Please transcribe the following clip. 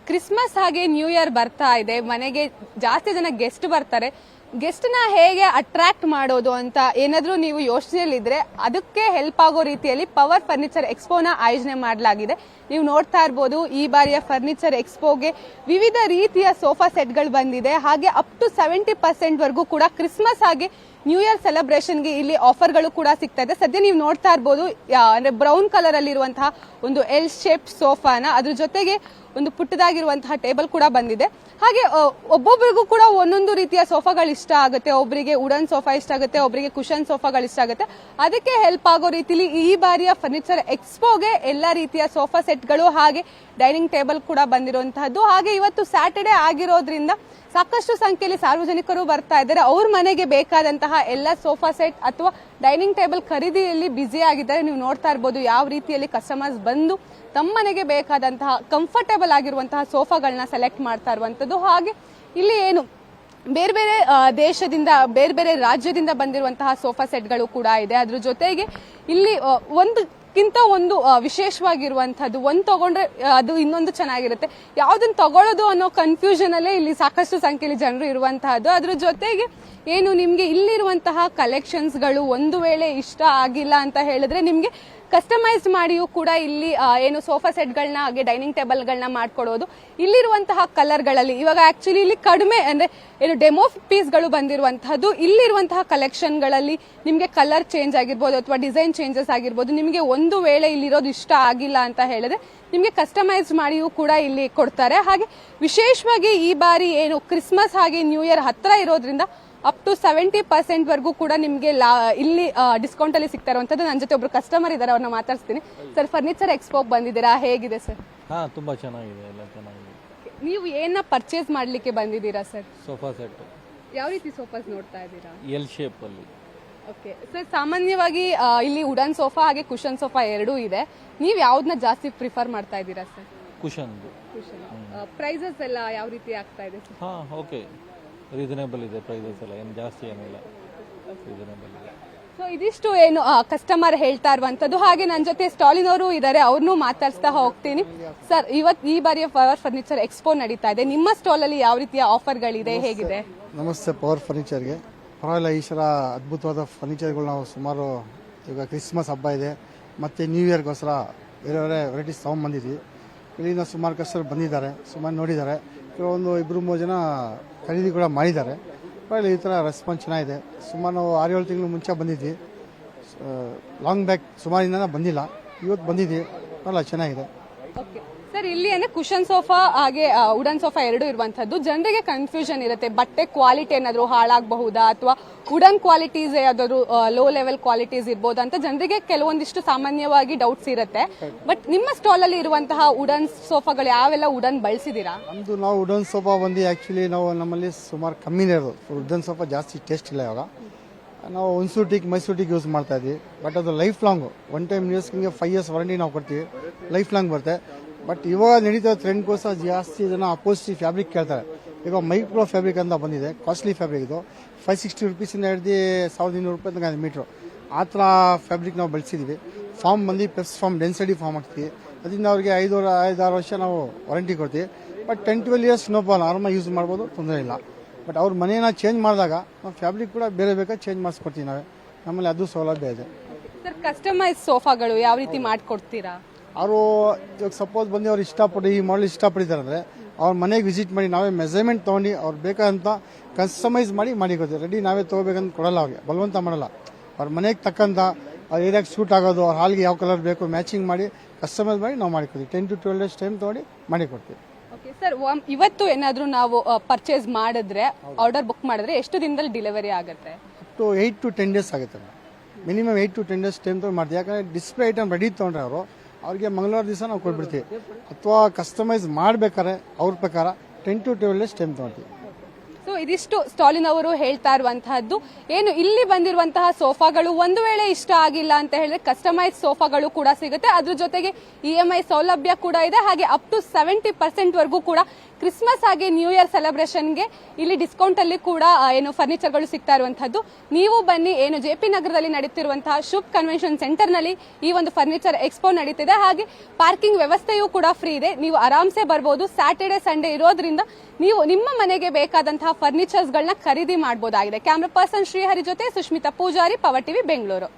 Christmas ಹಾಗೆ new year ಬರ್ತಾ ಇದೆ, ಮನೆಗೆ ಜಾಸ್ತಿ ಜನ ಗೆಸ್ಟ್ ಬರ್ತಾರೆ. ಗೆಸ್ಟ್ ನ ಹೇಗೆ ಅಟ್ರಾಕ್ಟ್ ಮಾಡೋದು ಅಂತ ಏನಾದ್ರೂ ನೀವು ಯೋಚನೆಯಲ್ಲಿದ್ರೆ ಅದಕ್ಕೆ ಹೆಲ್ಪ್ ಆಗೋ ರೀತಿಯಲ್ಲಿ ಪವರ್ ಫರ್ನಿಚರ್ ಎಕ್ಸ್ಪೋನ ಆಯೋಜನೆ ಮಾಡಲಾಗಿದೆ. ನೀವು ನೋಡ್ತಾ ಇರಬಹುದು, ಈ ಬಾರಿಯ ಫರ್ನಿಚರ್ ಎಕ್ಸ್ಪೋಗೆ ವಿವಿಧ ರೀತಿಯ ಸೋಫಾ ಸೆಟ್ಗಳು ಬಂದಿದೆ. ಹಾಗೆ ಅಪ್ ಟು 70% ವರೆಗೂ ಕೂಡ ಕ್ರಿಸ್ಮಸ್ ಹಾಗೆ ನ್ಯೂ ಇಯರ್ ಸೆಲೆಬ್ರೇಷನ್ಗೆ ಇಲ್ಲಿ ಆಫರ್ಗಳು ಕೂಡ ಸಿಗ್ತಾ ಇದೆ. ಸದ್ಯ ನೀವು ನೋಡ್ತಾ ಇರಬಹುದು, ಅಂದ್ರೆ ಬ್ರೌನ್ ಕಲರ್ ಅಲ್ಲಿ ಇರುವಂತಹ ಒಂದು ಎಲ್ ಶೇಪ್ ಸೋಫಾನ, ಅದ್ರ ಜೊತೆಗೆ ಒಂದು ಪುಟ್ಟದಾಗಿರುವಂತಹ ಟೇಬಲ್ ಕೂಡ ಬಂದಿದೆ. ಹಾಗೆ ಒಬ್ಬೊಬ್ಬರಿಗೂ ಕೂಡ ಒಂದೊಂದು ರೀತಿಯ ಸೋಫಾಗಳು ಇಷ್ಟ ಆಗುತ್ತೆ. ಒಬ್ಬರಿಗೆ ವುಡನ್ ಸೋಫಾ ಇಷ್ಟ ಆಗುತ್ತೆ, ಒಬ್ಬರಿಗೆ ಕುಶನ್ ಸೋಫಾಗಳು ಇಷ್ಟ ಆಗುತ್ತೆ. ಅದಕ್ಕೆ ಹೆಲ್ಪ್ ಆಗೋ ರೀತಿಲಿ ಈ ಬಾರಿಯ ಫರ್ನಿಚರ್ ಎಕ್ಸ್ಪೋಗೆ ಎಲ್ಲಾ ರೀತಿಯ ಸೋಫಾ ಸೆಟ್ಗಳು ಹಾಗೆ ಡೈನಿಂಗ್ ಟೇಬಲ್ ಕೂಡ ಬಂದಿರುವಂತಹದ್ದು. ಹಾಗೆ ಇವತ್ತು ಸ್ಯಾಟರ್ಡೆ ಆಗಿರೋದ್ರಿಂದ ಸಾಕಷ್ಟು ಸಂಖ್ಯೆಯಲ್ಲಿ ಸಾರ್ವಜನಿಕರು ಬರ್ತಾ ಇದ್ದಾರೆ. ಅವ್ರ ಮನೆಗೆ ಬೇಕಾದಂತಹ ಎಲ್ಲ ಸೋಫಾ ಸೆಟ್ ಅಥವಾ ಡೈನಿಂಗ್ ಟೇಬಲ್ ಖರೀದಿಯಲ್ಲಿ ಬ್ಯುಸಿ ಆಗಿದ್ದಾರೆ. ನೀವು ನೋಡ್ತಾ ಇರಬಹುದು ಯಾವ ರೀತಿಯಲ್ಲಿ ಕಸ್ಟಮರ್ಸ್ ಬಂದು ತಮ್ಮ ಮನೆಗೆ ಬೇಕಾದಂತಹ ಕಂಫರ್ಟೇಬಲ್ ಆಗಿರುವಂತಹ ಸೋಫಾಗಳನ್ನ ಸೆಲೆಕ್ಟ್ ಮಾಡ್ತಾ ಇರುವಂತದ್ದು. ಹಾಗೆ ಇಲ್ಲಿ ಏನು ಬೇರೆ ಬೇರೆ ದೇಶದಿಂದ ಬೇರೆ ಬೇರೆ ರಾಜ್ಯದಿಂದ ಬಂದಿರುವಂತಹ ಸೋಫಾ ಸೆಟ್ಗಳು ಕೂಡ ಇದೆ. ಅದ್ರ ಜೊತೆಗೆ ಇಲ್ಲಿ ಒಂದಕ್ಕಿಂತ ಒಂದು ವಿಶೇಷವಾಗಿರುವಂತಹದ್ದು, ಒಂದು ತಗೊಂಡ್ರೆ ಅದು ಇನ್ನೊಂದು ಚೆನ್ನಾಗಿರುತ್ತೆ. ಯಾವ್ದನ್ನ ತಗೊಳ್ಳೋದು ಅನ್ನೋ ಕನ್ಫ್ಯೂಷನ್ ಅಲ್ಲೇ ಇಲ್ಲಿ ಸಾಕಷ್ಟು ಸಂಖ್ಯೆಯಲ್ಲಿ ಜನರು ಇರುವಂತಹದ್ದು. ಅದ್ರ ಜೊತೆಗೆ ಏನು ನಿಮ್ಗೆ ಇಲ್ಲಿರುವಂತಹ ಕಲೆಕ್ಷನ್ಸ್ಗಳು ಒಂದು ವೇಳೆ ಇಷ್ಟ ಆಗಿಲ್ಲ ಅಂತ ಹೇಳಿದ್ರೆ ನಿಮ್ಗೆ ಕಸ್ಟಮೈಸ್ ಮಾಡಿಯೂ ಕೂಡ ಇಲ್ಲಿ ಏನು ಸೋಫಾ ಸೆಟ್ಗಳನ್ನ ಹಾಗೆ ಡೈನಿಂಗ್ ಟೇಬಲ್ಗಳನ್ನ ಮಾಡ್ಕೊಡೋದು. ಇಲ್ಲಿರುವಂತಹ ಕಲರ್ಗಳಲ್ಲಿ ಇವಾಗ ಆಕ್ಚುಲಿ ಇಲ್ಲಿ ಕಡಿಮೆ ಅಂದ್ರೆ ಏನು ಡೆಮೋ ಪೀಸ್ಗಳು ಬಂದಿರುವಂತಹದ್ದು. ಇಲ್ಲಿರುವಂತಹ ಕಲೆಕ್ಷನ್ಗಳಲ್ಲಿ ನಿಮಗೆ ಕಲರ್ ಚೇಂಜ್ ಆಗಿರ್ಬೋದು ಅಥವಾ ಡಿಸೈನ್ ಚೇಂಜಸ್ ಆಗಿರ್ಬೋದು. ನಿಮಗೆ ಒಂದು ವೇಳೆ ಇಲ್ಲಿರೋದು ಇಷ್ಟ ಆಗಿಲ್ಲ ಅಂತ ಹೇಳಿದ್ರೆ ನಿಮಗೆ ಕಸ್ಟಮೈಸ್ ಮಾಡಿಯೂ ಕೂಡ ಇಲ್ಲಿ ಕೊಡ್ತಾರೆ. ಹಾಗೆ ವಿಶೇಷವಾಗಿ ಈ ಬಾರಿ ಏನು ಕ್ರಿಸ್ಮಸ್ ಹಾಗೆ ನ್ಯೂ ಇಯರ್ ಹತ್ರ ಇರೋದ್ರಿಂದ ಅಪ್ ಟು 70% ವರೆಗೂ ಕೂಡ ನಿಮಗೆ ಇಲ್ಲಿ ಡಿಸ್ಕೌಂಟ್ ಅಲ್ಲಿ ಸಿಗ್ತಾ ಇರುವಂತದ್ದು. ನನ್ನ ಜೊತೆ ಒಬ್ರು ಕಸ್ಟಮರ್ ಇದ್ದಾರೆ, ಅವ್ರನ್ನ ಮಾತಾಡ್ತೀನಿ. ಸರ್, ಫರ್ನಿಚರ್ ಎಕ್ಸ್ಪೋ ಬಂದಿದ್ದೀರಾ, ಹೇಗಿದೆ ಸರ್? ತುಂಬಾ ಚೆನ್ನಾಗಿದೆ, ಎಲ್ಲ ಚೆನ್ನಾಗಿದೆ. ನೀವು ಏನ ಪರ್ಚೇಸ್ ಮಾಡ್ಲಿಕ್ಕೆ ಬಂದಿದ್ದೀರಾ ಸರ್? Sofa set. ಯಾವ ರೀತಿ ಸೋಫಾಸ್ ನೋಡ್ತಾ ಇದ್ದೀರಾ? ಎಲ್ ಶೇಪ್ ಅಲ್ಲಿ. ಓಕೆ ಸರ್, ಸಾಮಾನ್ಯವಾಗಿ ಇಲ್ಲಿ ವುಡನ್ ಸೋಫಾ ಹಾಗೆ ಕುಶನ್ ಸೋಫಾ ಎರಡೂ ಇದೆ. ನೀವು ಯಾವ್ದನ್ನ ಜಾಸ್ತಿ ಪ್ರಿಫರ್ ಮಾಡ್ತಾ ಇದ್ದೀರಾ ಸರ್? ಕುಶನ್. ಪ್ರೈಸಸ್ ಎಲ್ಲ ಯಾವ ರೀತಿ ಆಗ್ತಾ ಇದೆ ಸರ್? ಓಕೆ, ರೀಸನೇಬಲ್ ಇದೆ ಪ್ರೈಸಸ್ ಎಲ್ಲ, ಏನು ಜಾಸ್ತಿ ಏನಿಲ್ಲ, ರೀಸನೇಬಲ್ ಇದೆ. ಸೊ ಇದಿಷ್ಟು ಏನು ಕಸ್ಟಮರ್ ಹೇಳ್ತಾ ಇರುವಂತದ್ದು. ಹಾಗೆ ನನ್ನ ಜೊತೆ ಸ್ಟಾಲಿನವರು ಇದ್ದಾರೆ, ಅವ್ರನ್ನೂ ಮಾತಾಡ್ಸ್ತಾ ಹೋಗ್ತೀನಿ. ಸರ್, ಈ ಬಾರಿಯ ಪವರ್ ಫರ್ನಿಚರ್ ಎಕ್ಸ್ಪೋ ನಡೀತಾ ಇದೆ, ನಿಮ್ಮ ಸ್ಟಾಲ್ ಅಲ್ಲಿ ಯಾವ ರೀತಿಯ ಆಫರ್ಗಳಿದೆ, ಹೇಗಿದೆ? ನಮಸ್ತೆ. ಪವರ್ ಫರ್ನಿಚರ್ಗೆ ಪರವಾಗಿಲ್ಲ. ಈ ಸಲ ಅದ್ಭುತವಾದ ಫರ್ನಿಚರ್ಗಳು ನಾವು ಸುಮಾರು, ಈಗ ಕ್ರಿಸ್ಮಸ್ ಹಬ್ಬ ಇದೆ ಮತ್ತು ನ್ಯೂ ಇಯರ್ಗೋಸ್ಕರ ಬೇರೆ ಬೇರೆ ವೆರೈಟೀಸ್ ತೊಗೊಂಡ್ಬಂದಿದ್ವಿ. ಇಲ್ಲಿಂದ ಸುಮಾರು ಕಸ್ಟಮರ್ ಬಂದಿದ್ದಾರೆ, ಸುಮಾರು ನೋಡಿದ್ದಾರೆ. ಕೆಲವೊಂದು 2-3 ಜನ ಖರೀದಿ ಕೂಡ ಮಾಡಿದ್ದಾರೆ. ಪರವಾಗಿಲ್ಲ, ಈ ಥರ ರೆಸ್ಪಾನ್ಸ್ ಚೆನ್ನಾಗಿದೆ. ಸುಮಾರು ನಾವು 6-7 ತಿಂಗಳು ಮುಂಚೆ ಬಂದಿದ್ವಿ, ಲಾಂಗ್ ಬ್ಯಾಕ್ ಸುಮಾರಿಂದ ಬಂದಿಲ್ಲ, ಇವತ್ತು ಬಂದಿದ್ವಿ. ಪರವಾಗಿಲ್ಲ, ಚೆನ್ನಾಗಿದೆ. ಸರ್, ಇಲ್ಲಿ ಅಂದ್ರೆ ಕುಶನ್ ಸೋಫಾ ಹಾಗೆ ವುಡನ್ ಸೋಫಾ ಎರಡು ಇರುವಂತದ್ದು. ಜನರಿಗೆ ಕನ್ಫ್ಯೂಷನ್ ಇರುತ್ತೆ, ಬಟ್ಟೆ ಕ್ವಾಲಿಟಿ ಏನಾದ್ರು ಹಾಳಾಗಬಹುದಾ ಅಥವಾ ವುಡನ್ ಕ್ವಾಲಿಟೀಸ್ ಯಾವ್ದಾದ್ರು ಲೋ ಲೆವೆಲ್ ಕ್ವಾಲಿಟೀಸ್ ಇರ್ಬೋದು ಅಂತ ಜನರಿಗೆ ಕೆಲವೊಂದಿಷ್ಟು ಸಾಮಾನ್ಯವಾಗಿ ಡೌಟ್ಸ್ ಇರುತ್ತೆ. ಬಟ್ ನಿಮ್ಮ ಸ್ಟಾಲ್ ಅಲ್ಲಿ ಇರುವಂತಹ ವುಡನ್ ಸೋಫಾಗಳು ಯಾವೆಲ್ಲ ವುಡನ್ ಬಳಸಿದೀರಾ? ನಮ್ದು ನಾವು ವುಡನ್ ಸೋಫಾ ಬಂದು ಆಕ್ಚುಲಿ ನಾವು ನಮ್ಮಲ್ಲಿ ಸುಮಾರು ಕಮ್ಮಿನೇ ಇರೋದು. ವುಡನ್ ಸೋಫಾ ಜಾಸ್ತಿ ಟೇಸ್ಟ್ ಇಲ್ಲ. ಇವಾಗ ನಾವು ಮೈಸೂಟಿಗೆ ಯೂಸ್ ಮಾಡ್ತಾ ಇದ್ವಿ. ಬಟ್ ಅದು ಲೈಫ್ ಲಾಂಗ್, ಒನ್ ಟೈಮ್ ಯೂಸ್ಗೆ 5 years ವಾರಂಟಿ ನಾವು ಕೊಡ್ತೀವಿ, ಲೈಫ್ ಲಾಂಗ್ ಬರುತ್ತೆ. ಬಟ್ ಇವಾಗ ನಡೀತಾ ಟ್ರೆಂಡ್ಗೋಸ್ಕರ ಜಾಸ್ತಿ ಜನ ಅಪೋಸಿಟಿ ಫ್ಯಾಬ್ರಿಕ್ ಕೇಳ್ತಾರೆ. ಈಗ ಮೈಕ್ರೋ ಫ್ಯಾಬ್ರಿಕ್ ಅಂತ ಬಂದಿದೆ, ಕಾಸ್ಟ್ಲಿ ಫ್ಯಾಬ್ರಿಕ್. ಇದು 560 ರೂಪೀಸಿಂದ ಹಿಡಿದು 1200 ರೂಪಾಯಿ ತನಕ ಮೀಟ್ರು. ಆ ಥರ ಫ್ಯಾಬ್ರಿಕ್ ನಾವು ಬಳಸಿದ್ವಿ. ಫಾರ್ಮ್ ಬಂದು ಪೆಪ್ಸ್ ಫಾರ್ಮ್, ಡೆನ್ಸಿಟಿ ಫಾರ್ಮ್ ಹಾಕ್ತೀವಿ. ಅದರಿಂದ ಅವ್ರಿಗೆ 5-6 ವರ್ಷ ನಾವು ವಾರಂಟಿ ಕೊಡ್ತೀವಿ. ಬಟ್ 10-12 years ನೋ ಪ್ರಾಬ್ಲಮ್, ಆರಾಮಾಗಿ ಯೂಸ್ ಮಾಡ್ಬೋದು, ತೊಂದರೆ ಇಲ್ಲ. ಬಟ್ ಅವ್ರ ಮನೇನ ಚೇಂಜ್ ಮಾಡಿದಾಗ ನಾವು ಫ್ಯಾಬ್ರಿಕ್ ಕೂಡ ಬೇರೆ ಬೇಕಾದ್ರೆ ಚೇಂಜ್ ಮಾಡಿಸ್ಕೊಡ್ತೀವಿ ನಾವೇ. ನಮ್ಮಲ್ಲಿ ಅದು ಸೌಲಭ್ಯ ಇದೆ. ಸರ್, ಕಸ್ಟಮೈಸ್ ಸೋಫಾಗಳು ಯಾವ ರೀತಿ ಮಾಡ್ಕೊಡ್ತೀರಾ? ಅವರು ಇವಾಗ ಸಪೋಸ್ ಬಂದು ಅವ್ರು ಇಷ್ಟಪಟ್ಟು ಈ ಮಾಡಲ್ ಇಷ್ಟಪಟ್ಟಿದ್ದಾರೆ ಅಂದರೆ ಅವ್ರ ಮನೆಗೆ ವಿಸಿಟ್ ಮಾಡಿ ನಾವೇ ಮೆಜರ್ಮೆಂಟ್ ತೊಗೊಂಡು ಅವ್ರು ಬೇಕಾದಂಥ ಕಸ್ಟಮೈಸ್ ಮಾಡಿ ಕೊಡ್ತೀವಿ. ರೆಡಿ ನಾವೇ ತೊಗೋಬೇಕಂತ ಕೊಡಲ್ಲ, ಅವ್ರಿಗೆ ಬಲವಂತ ಮಾಡಲ್ಲ. ಅವ್ರ ಮನೆಗೆ ತಕ್ಕಂಥ ಅವ್ರ ಏರಿಯಾಗೆ ಸೂಟ್ ಆಗೋದು, ಅವ್ರ ಹಾಲ್ಗೆ ಯಾವ ಕಲರ್ ಬೇಕು ಮ್ಯಾಚಿಂಗ್ ಮಾಡಿ ಕಸ್ಟಮೈಸ್ ಮಾಡಿ ನಾವು ಮಾಡಿಕೊಡ್ತೀವಿ. 10 to 12 days ಟೈಮ್ ತೊಗೊಂಡು ಮಾಡಿಕೊಡ್ತೀವಿ. ಓಕೆ ಸರ್, ಇವತ್ತು ಏನಾದರೂ ನಾವು ಪರ್ಚೇಸ್ ಮಾಡಿದ್ರೆ, ಆರ್ಡರ್ ಬುಕ್ ಮಾಡಿದ್ರೆ ಎಷ್ಟು ದಿನದಲ್ಲಿ ಡೆಲಿವರಿ ಆಗುತ್ತೆ? 8 to 10 days ಆಗುತ್ತೆ. ಮಿನಿಮಮ್ 8 to 10 days ಟೈಮ್ ತೊಗೊಂಡು ಮಾಡ್ತೀವಿ. ಯಾಕಂದರೆ ಡಿಸ್ಪ್ಲೇ ಐಟಮ್ ರೆಡಿ ತೊಗೊಂಡ್ರೆ ಅವ್ರಿಗೆ ಮಂಗಳವಾರ ದಿವಸ ನಾವು ಕೊಟ್ಬಿಡ್ತೀವಿ. ಅಥವಾ ಕಸ್ಟಮೈಸ್ ಮಾಡ್ಬೇಕಾದ್ರೆ ಅವ್ರ ಪ್ರಕಾರ 10 to 12 days ಟೈಮ್ ತೊಗೊಳ್ತೀವಿ. ಸೊ ಇದಿಷ್ಟು ಸ್ಟಾಲಿನವರು ಹೇಳ್ತಾ ಇರುವಂತಹದ್ದು. ಏನು ಇಲ್ಲಿ ಬಂದಿರುವಂತಹ ಸೋಫಾಗಳು ಒಂದು ವೇಳೆ ಇಷ್ಟ ಆಗಿಲ್ಲ ಅಂತ ಹೇಳಿದ್ರೆ ಕಸ್ಟಮೈಸ್ ಸೋಫಾಗಳು ಕೂಡ ಸಿಗುತ್ತೆ. ಅದ್ರ ಜೊತೆಗೆ EMI ಸೌಲಭ್ಯ ಕೂಡ ಇದೆ. ಹಾಗೆ ಅಪ್ ಟು 70% ವರೆಗೂ ಕೂಡ ಕ್ರಿಸ್ಮಸ್ ಹಾಗೆ ನ್ಯೂ ಇಯರ್ ಸೆಲೆಬ್ರೇಷನ್ಗೆ ಇಲ್ಲಿ ಡಿಸ್ಕೌಂಟ್ ಅಲ್ಲಿ ಕೂಡ ಏನು ಫರ್ನಿಚರ್ಗಳು ಸಿಗ್ತಾ ಇರುವಂತಹದ್ದು. ನೀವು ಬನ್ನಿ, ಏನು JP ನಗರದಲ್ಲಿ ನಡೀತಿರುವಂತಹ ಶುಭ್ ಕನ್ವೆನ್ಷನ್ ಸೆಂಟರ್ ನಲ್ಲಿ ಈ ಒಂದು ಫರ್ನಿಚರ್ ಎಕ್ಸ್ಪೋ ನಡೀತಿದೆ. ಹಾಗೆ ಪಾರ್ಕಿಂಗ್ ವ್ಯವಸ್ಥೆಯೂ ಕೂಡ ಫ್ರೀ ಇದೆ. ನೀವು ಆರಾಮ್ಸೆ ಬರ್ಬೋದು. ಸ್ಯಾಟರ್ಡೆ ಸಂಡೇ ಇರೋದ್ರಿಂದ ನೀವು ನಿಮ್ಮ ಮನೆಗೆ ಬೇಕಾದಂತಹ ಫರ್ನಿಚರ್ಸ್ ಗಳನ್ನ ಖರೀದಿ ಮಾಡಬಹುದಾಗಿದೆ. ಕ್ಯಾಮರಾ ಪರ್ಸನ್ ಶ್ರೀಹರಿ ಜೊತೆ ಸುಷ್ಮಿತಾ ಪೂಜಾರಿ, ಪವರ್ ಟಿವಿ, ಬೆಂಗಳೂರು.